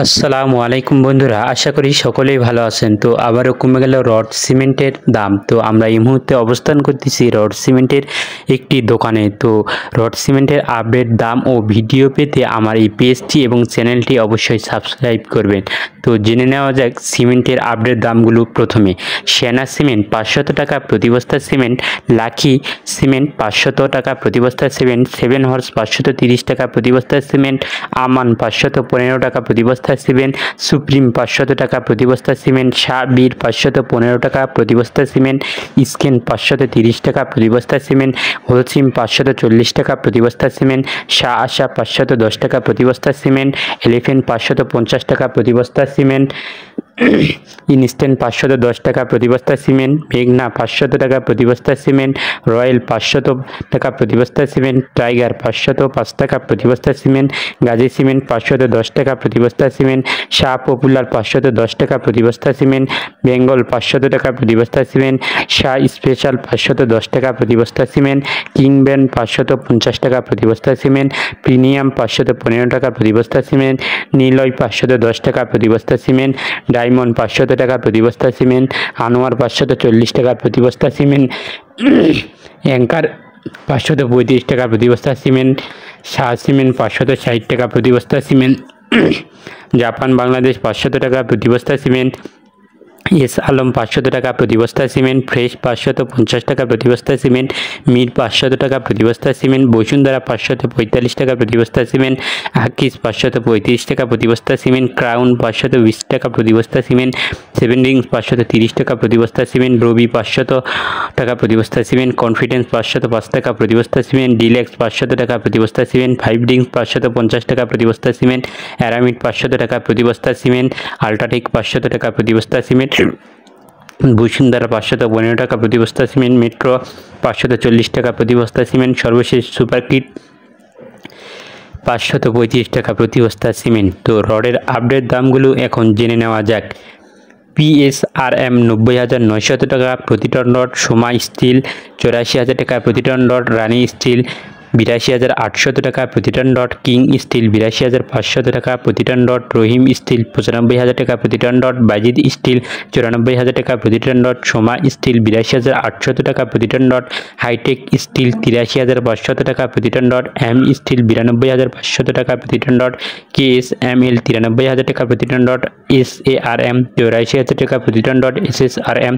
আসসালামু আলাইকুম বন্ধুরা, আশা করি সকলেই ভালো আছেন। তো আবারও কমে গেল রড সিমেন্টের দাম। তো আমরা এই মুহূর্তে অবস্থান করতেছি রড সিমেন্টের একটি দোকানে। তো রড সিমেন্টের আপডেট দাম ও ভিডিও পেতে আমার এই পেজটি এবং চ্যানেলটি অবশ্যই সাবস্ক্রাইব করবেন। তো জেনে নেওয়া যাক সিমেন্টের আপডেট দামগুলো। প্রথমে সেনা সিমেন্ট 500 টাকা প্রতি বস্তা সিমেন্ট, লাখি সিমেন্ট 500 টাকা প্রতি বস্তা সিমেন্ট, 7 হর্স 530 টাকা প্রতি বস্তা সিমেন্ট, আমান 515 টাকা প্রতি বস্তা সিমেন্ট, সুপ্রিম 500 টাকা প্রতি বস্তা সিমেন্ট, শাহবীর 515 টাকা প্রতি বস্তা সিমেন্ট, স্কেন 530 টাকা প্রতি বস্তা সিমেন্ট, হোলসিম 540 টাকা প্রতি বস্তা সিমেন্ট, শাহ আশা 510 টাকা প্রতি বস্তা সিমেন্ট, এলিফেন্ট 550 টাকা প্রতি বস্তা সিমেন্ট, ইনস্ট্যান্ট 510 টাকা প্রতি বস্তা সিমেন্ট, মেঘনা 500 টাকা প্রতি বস্তা সিমেন্ট, রয়্যাল 500 টাকা প্রতি বস্তা সিমেন্ট, টাইগার 505 টাকা প্রতি বস্তা সিমেন্ট, গাজী সিমেন্ট 510 টাকা প্রতি বস্তা সিমেন্ট, শাহ পপুলার 510 টাকা প্রতি বস্তা সিমেন্ট, বেঙ্গল 500 টাকা প্রতি বস্তা সিমেন্ট, শাহ স্পেশাল 510 টাকা প্রতি বস্তা সিমেন্ট, কিংব্যান 550 টাকা প্রতি বস্তা সিমেন্ট, প্রিমিয়াম 515 টাকা প্রতি বস্তা সিমেন্ট, নীলয় 510 টাকা প্রতি বস্তা সিমেন্ট, ডায়মন্ড 500 টাকা প্রতি বস্তা সিমেন্ট, আনোয়ার 540 টাকা প্রতি বস্তা সিমেন্ট, অ্যাঙ্কার 535 টাকা প্রতি বস্তা সিমেন্ট, শাহ সিমেন্ট 560 টাকা প্রতি বস্তা সিমেন্ট, জাপান বাংলাদেশ 500 টাকা প্রতি বস্তা সিমেন্ট, এস আলম 500 টাকা প্রতি বস্তা সিমেন্ট, ফ্রেশ 550 টাকা প্রতি বস্তা সিমেন্ট, মির 500 টাকা প্রতি বস্তা সিমেন্ট, বসুন্ধরা 545 টাকা প্রতি বস্তা সিমেন্ট, আকিস 535 টাকা প্রতি বস্তা সিমেন্ট, ক্রাউন 520 টাকা প্রতি বস্তা সিমেন্ট, সেভেন রিংস 530 টাকা প্রতি বস্তা সিমেন্ট, রবি 500 টাকা প্রতি বস্তা সিমেন্ট, কনফিডেন্স 505 টাকা প্রতি বস্তা সিমেন্ট, ডিলেক্স 500 টাকা প্রতি বস্তা সিমেন্ট, ফাইভ রিংস 550 টাকা প্রতি বস্তা সিমেন্ট, অ্যারামিড 500 টাকা প্রতি বস্তা সিমেন্ট, আল্ট্রাটেক 500 টাকা প্রতি বস্তা সিমেন্ট, বসুন্ধরা 515 টাকা প্রতি বস্তা সিমেন্ট, মেট্রো 540 টাকা প্রতি বস্তা সিমেন্ট, সর্বশেষ সুপার কিট 535 টাকা প্রতি বস্তা সিমেন্ট। তো রডের আপডেট দামগুলো এখন জেনে নেওয়া যাক। PSRM 90,900 টাকা প্রতি টন রড, সোমা স্টিল 84,000 টাকা প্রতি টন রড, রানী স্টিল 82,800 টাকা প্রতি টন রড, কিং স্টিল 82,500 টাকা প্রতি টন রড, রহিম স্টিল 95,000 টাকা প্রতি টন রড, বাজিদ স্টিল 94,000 টাকা প্রতি টন রড, সোমা স্টিল 82,800 টাকা প্রতি টন রড, হাইটেক স্টিল 83,500 টাকা প্রতি টন রড, এম স্টিল 92,500 টাকা প্রতি টন রড, KSML 93,000 টাকা প্রতি টন রড, SARM 84,000 টাকা প্রতি টন রড, SSRM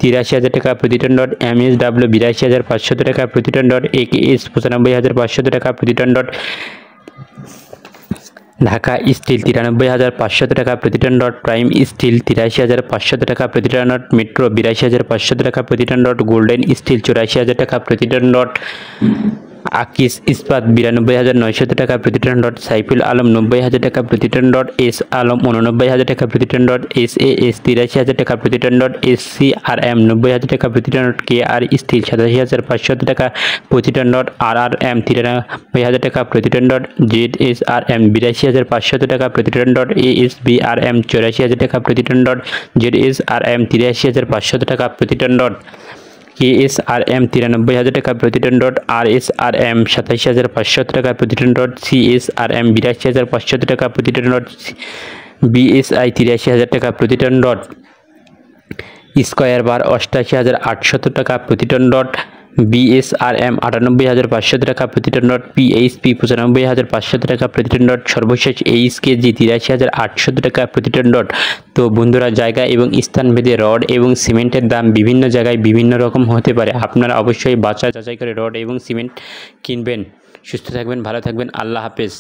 83,000 টাকা প্রতি টন রড, MSW 82,500 টাকা প্রতি টন রড, AKS 95,500 টাকা প্রতি টন রড, ঢাকা স্টিল 93,500 টাকা প্রতি টন রড, প্রাইম স্টিল 83,500 টাকা প্রতি টন রড, মেট্রো 82,500 টাকা প্রতি টন রড, গোল্ডেন স্টিল 84,000 টাকা প্রতি টন রড, আকিস ইস্পাত 92,900 টাকা প্রতি টন রড, সাইফুল আলম 90,000 টাকা প্রতি টন রড, এস আলম 89,000 টাকা প্রতি টন রড, SAS 83,000 টাকা প্রতি টন রড, SCRM 90,000 টাকা প্রতি টন রড, KR স্টিল 87,500 টাকা প্রতি টন রড, RRM 93,000 টাকা প্রতি টন রড, ZSRM 82,500 টাকা প্রতি টন রড, ASBRM 84,000 টাকা প্রতি টন রড, ZSRM 83,500 টাকা প্রতি টন রড, KSRM 93,000 টাকা প্রতি টন রড, RSRM 27,500 টাকা প্রতি টন রড, CSRM 82,500 টাকা প্রতি টন রড, BSI 83,000 টাকা প্রতি টন রড, স্কয়ার বার 88,800 টাকা প্রতি টন রড, BSRM 98,500 টাকা প্রতি টন রড, PHP 95,500 টাকা প্রতি টন রড, সর্বশেষ HKG 83,800 টাকা প্রতি টন রড। তো বন্ধুরা, জায়গা এবং স্থানভেদে রড এবং সিমেন্টের দাম বিভিন্ন জায়গায় বিভিন্ন রকম হতে পারে। আপনারা অবশ্যই যাচাই করে রড এবং সিমেন্ট কিনবেন। সুস্থ থাকবেন, ভালো থাকবেন, আল্লাহ হাফেজ।